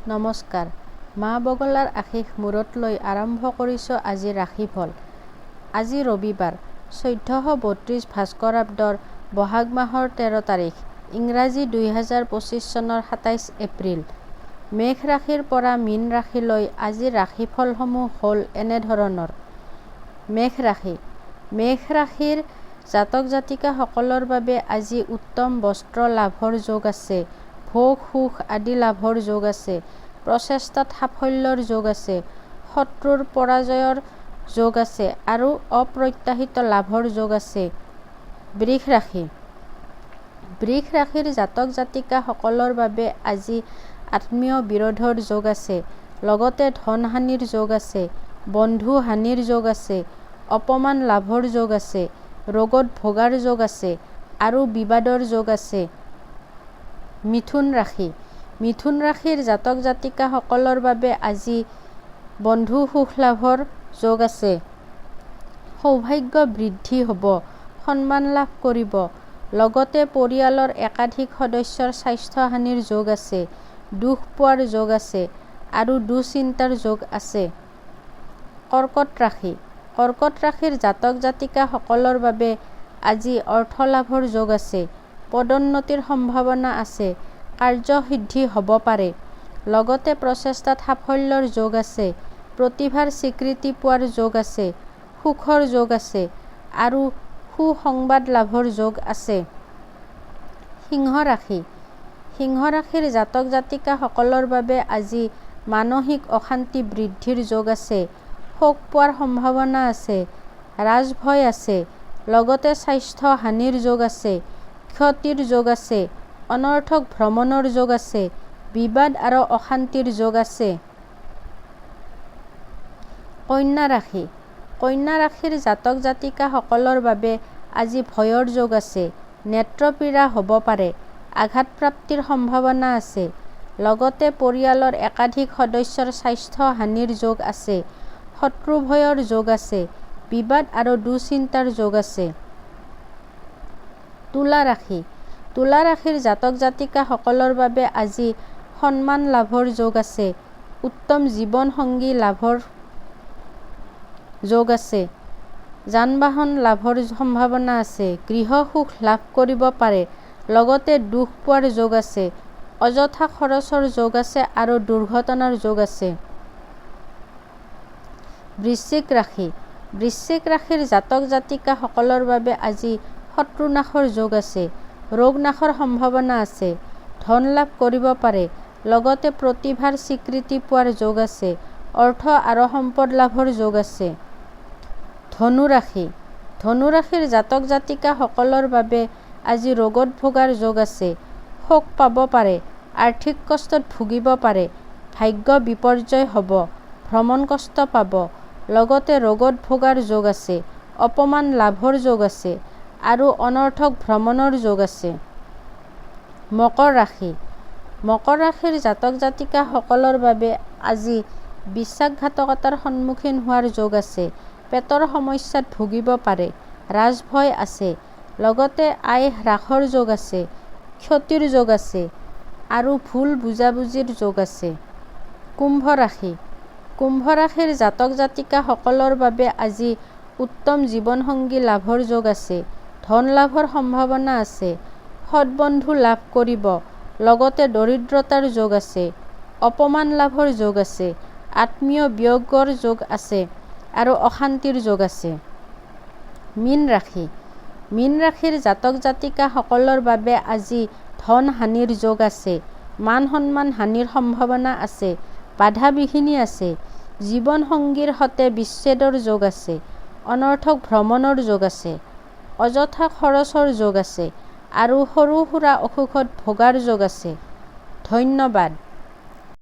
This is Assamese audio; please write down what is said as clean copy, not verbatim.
নমস্কাৰ। মা বগলাৰ আশীষ মূৰত লৈ আৰম্ভ কৰিছোঁ আজি ৰাশিফল। আজি ৰবিবাৰ ১৪৩২ ভাস্কৰাব্দৰ বহাগ মাহৰ ১৩ তাৰিখ, ইংৰাজী ২০২৫ চনৰ ২৭ এপ্ৰিল। মেঘ ৰাশিৰ পৰা মীন ৰাশিলৈ আজিৰ ৰাশিফলসমূহ হ'ল এনেধৰণৰ। মেঘ ৰাশি। মেঘ ৰাশিৰ জাতক জাতিকাসকলৰ বাবে আজি উত্তম বস্ত্ৰ লাভৰ যোগ আছে, ভোগ সুখ আদি লাভৰ যোগ আছে, প্ৰচেষ্টাত সাফল্যৰ যোগ আছে, শত্ৰুৰ পৰাজয়ৰ যোগ আছে আৰু অপ্ৰত্যাশিত লাভৰ যোগ আছে। বৃষ ৰাশি। বৃষ ৰাশিৰ জাতক জাতিকাসকলৰ বাবে আজি আত্মীয় বিৰোধৰ যোগ আছে, লগতে ধন হানিৰ যোগ আছে, বন্ধু হানিৰ যোগ আছে, অপমান লাভৰ যোগ আছে, ৰোগত ভোগাৰ যোগ আছে আৰু বিবাদৰ যোগ আছে। মিথুন ৰাশি। মিথুন ৰাশিৰ জাতক জাতিকাসকলৰ বাবে আজি বন্ধু সুখ লাভৰ যোগ আছে, সৌভাগ্য বৃদ্ধি হ'ব, সন্মান লাভ কৰিব, লগতে পৰিয়ালৰ একাধিক সদস্যৰ স্বাস্থ্য হানিৰ যোগ আছে, দুখ পোৱাৰ যোগ আছে আৰু দুশ্চিন্তাৰ যোগ আছে। কৰ্কট ৰাশি। কৰ্কট ৰাশিৰ জাতক জাতিকাসকলৰ বাবে আজি অৰ্থ লাভৰ যোগ আছে, পদোন্নতিৰ সম্ভাৱনা আছে, কাৰ্যসিদ্ধি হ'ব পাৰে, লগতে প্ৰচেষ্টাত সাফল্যৰ যোগ আছে, প্ৰতিভাৰ স্বীকৃতি পোৱাৰ যোগ আছে, সুখৰ যোগ আছে আৰু সুসংবাদ লাভৰ যোগ আছে। সিংহ ৰাশি। সিংহ ৰাশিৰ জাতক জাতিকাসকলৰ বাবে আজি মানসিক অশান্তি বৃদ্ধিৰ যোগ আছে, শোক পোৱাৰ সম্ভাৱনা আছে, ৰাজভয় আছে, লগতে স্বাস্থ্য হানিৰ যোগ আছে, ক্ষতিৰ যোগ আছে, অনৰ্থক ভ্ৰমণৰ যোগ আছে, বিবাদ আৰু অশান্তিৰ যোগ আছে। কন্যা ৰাশি। কন্যা ৰাশিৰ জাতক জাতিকাসকলৰ বাবে আজি ভয়ৰ যোগ আছে, নেত্ৰপীড়া হ'ব পাৰে, আঘাতপ্ৰাপ্তিৰ সম্ভাৱনা আছে, লগতে পৰিয়ালৰ একাধিক সদস্যৰ স্বাস্থ্য হানিৰ যোগ আছে, শত্ৰু ভয়ৰ যোগ আছে, বিবাদ আৰু দুশ্চিন্তাৰ যোগ আছে। তুলা ৰাশি। তুলা ৰাশিৰ জাতক জাতিকাসকলৰ বাবে আজি সন্মান লাভৰ যোগ আছে, উত্তম জীৱন সংগী লাভৰ যোগ আছে, যান বাহন লাভৰ সম্ভাৱনা আছে, গৃহ সুখ লাভ কৰিব পাৰে, লগতে দুখ পোৱাৰ যোগ আছে, অযথা খৰচৰ যোগ আছে আৰু দুৰ্ঘটনাৰ যোগ আছে। বৃশ্চিক ৰাশি। বৃশ্চিক ৰাশিৰ জাতক জাতিকাসকলৰ বাবে আজি শত্ৰুনাশৰ যোগ আছে, ৰোগ নাশৰ সম্ভাৱনা আছে, ধন লাভ কৰিব পাৰে, লগতে প্ৰতিভাৰ স্বীকৃতি পোৱাৰ যোগ আছে, অৰ্থ আৰু সম্পদ লাভৰ যোগ আছে। ধনু ৰাশি। ধনু ৰাশিৰ জাতক জাতিকাসকলৰ বাবে আজি ৰোগত ভোগাৰ যোগ আছে, শোক পাব পাৰে, আৰ্থিক কষ্টত ভুগিব পাৰে, ভাগ্য বিপৰ্যয় হ'ব, ভ্ৰমণ কষ্ট পাব, লগতে ৰোগত ভোগাৰ যোগ আছে, অপমান লাভৰ যোগ আছে আৰু অনৰ্থক ভ্ৰমণৰ যোগ আছে। মকৰ ৰাশি। মকৰ ৰাশিৰ জাতক জাতিকাসকলৰ বাবে আজি বিশ্বাসঘাতকতাৰ সন্মুখীন হোৱাৰ যোগ আছে, পেটৰ সমস্যাত ভুগিব পাৰে, ৰাজভয় আছে, লগতে আয় হ্ৰাসৰ যোগ আছে, ক্ষতিৰ যোগ আছে আৰু ভুল বুজাবুজিৰ যোগ আছে। কুম্ভ ৰাশি। কুম্ভ ৰাশিৰ জাতক জাতিকাসকলৰ বাবে আজি উত্তম জীৱনসংগী লাভৰ যোগ আছে, ধন লাভৰ সম্ভাৱনা আছে, সৎ বন্ধু লাভ কৰিব, লগতে দৰিদ্ৰতাৰ যোগ আছে, অপমান লাভৰ যোগ আছে, আত্মীয় বিয়োগৰ যোগ আছে আৰু অশান্তিৰ যোগ আছে। মীন ৰাশি। মীন ৰাশিৰ জাতক জাতিকাসকলৰ বাবে আজি ধন হানিৰ যোগ আছে, মান সন্মান হানিৰ সম্ভাৱনা আছে, বাধা বিঘিনি আছে, জীৱন সংগীৰ সতে বিচ্ছেদৰ যোগ আছে, অনৰ্থক ভ্ৰমণৰ যোগ আছে, অযথা খৰচৰ যোগ আছে আৰু সৰু সুৰা অসুখত ভোগাৰ যোগ আছে। ধন্যবাদ।